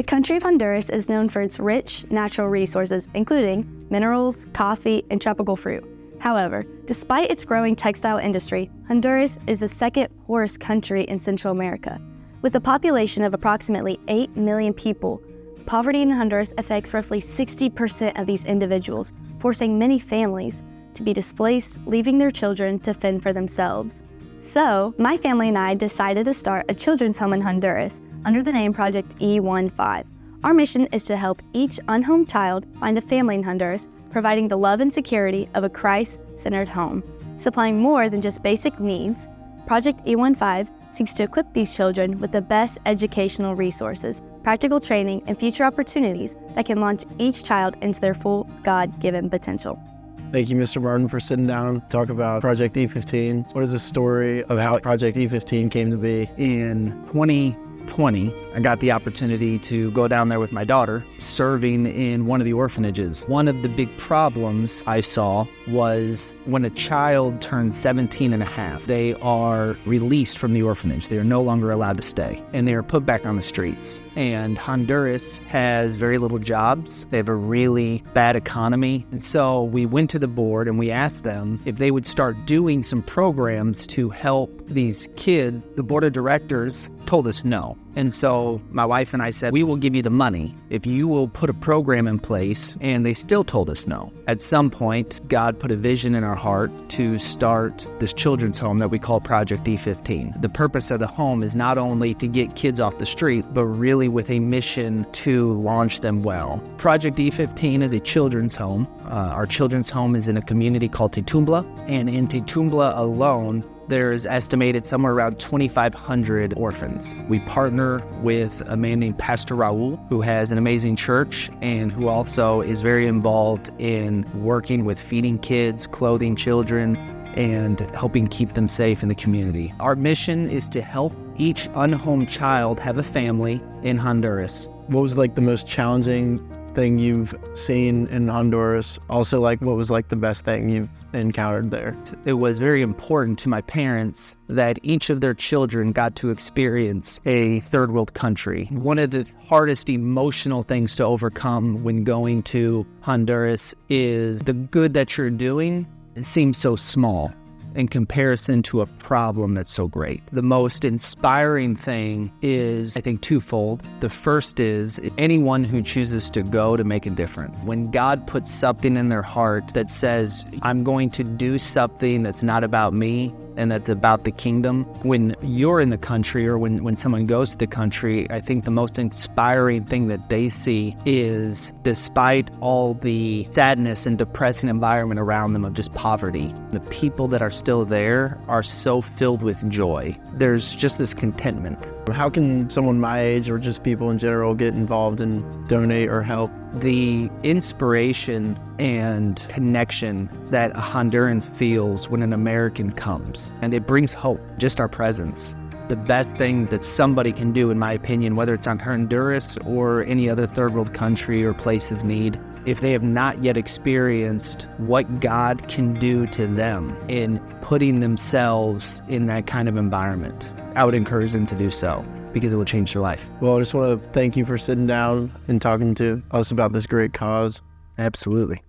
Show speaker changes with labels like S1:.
S1: The country of Honduras is known for its rich natural resources, including minerals, coffee, and tropical fruit. However, despite its growing textile industry, Honduras is the second poorest country in Central America. With a population of approximately 8 million people, poverty in Honduras affects roughly 60% of these individuals, forcing many families to be displaced, leaving their children to fend for themselves. So, my family and I decided to start a children's home in Honduras under the name Project E15. Our mission is to help each unhomed child find a family in Honduras, providing the love and security of a Christ-centered home. Supplying more than just basic needs, Project E15 seeks to equip these children with the best educational resources, practical training, and future opportunities that can launch each child into their full God-given potential.
S2: Thank you, Mr. Martin, for sitting down to talk about Project E15. What is the story of how Project E15 came to be?
S3: In 2020, I got the opportunity to go down there with my daughter, serving in one of the orphanages. One of the big problems I saw was when a child turns 17 and a half, they are released from the orphanage. They are no longer allowed to stay, and they are put back on the streets. And Honduras has very little jobs. They have a really bad economy. And so we went to the board and we asked them if they would start doing some programs to help these kids. The board of directors told us no. And so my wife and I said, we will give you the money if you will put a program in place, and they still told us no. At some point, God put a vision in our heart to start this children's home that we call Project E15. The purpose of the home is not only to get kids off the street, but really with a mission to launch them well. Project E15 is a children's home. Our children's home is in a community called Titumbla, and in Titumbla alone, there's estimated somewhere around 2,500 orphans. We partner with a man named Pastor Raul, who has an amazing church and who also is very involved in working with feeding kids, clothing children, and helping keep them safe in the community. Our mission is to help each unhomed child have a family in Honduras.
S2: What was the most challenging thing you've seen in Honduras? Also, what was the best thing you've encountered there?
S3: It was very important to my parents that each of their children got to experience a third world country. One of the hardest emotional things to overcome when going to Honduras is the good that you're doing seems so small in comparison to a problem that's so great. The most inspiring thing is, I think, twofold. The first is anyone who chooses to go to make a difference. When God puts something in their heart that says, I'm going to do something that's not about me, and that's about the kingdom. When you're in the country, or when someone goes to the country, I think the most inspiring thing that they see is, despite all the sadness and depressing environment around them of just poverty, the people that are still there are so filled with joy. There's just this contentment.
S2: How can someone my age, or just people in general, get involved and donate or help?
S3: The inspiration and connection that a Honduran feels when an American comes, and it brings hope, just our presence. The best thing that somebody can do, in my opinion, whether it's on Honduras or any other third world country or place of need, if they have not yet experienced what God can do to them in putting themselves in that kind of environment, I would encourage them to do so, because it will change their life.
S2: Well, I just want to thank you for sitting down and talking to us about this great cause.
S3: Absolutely.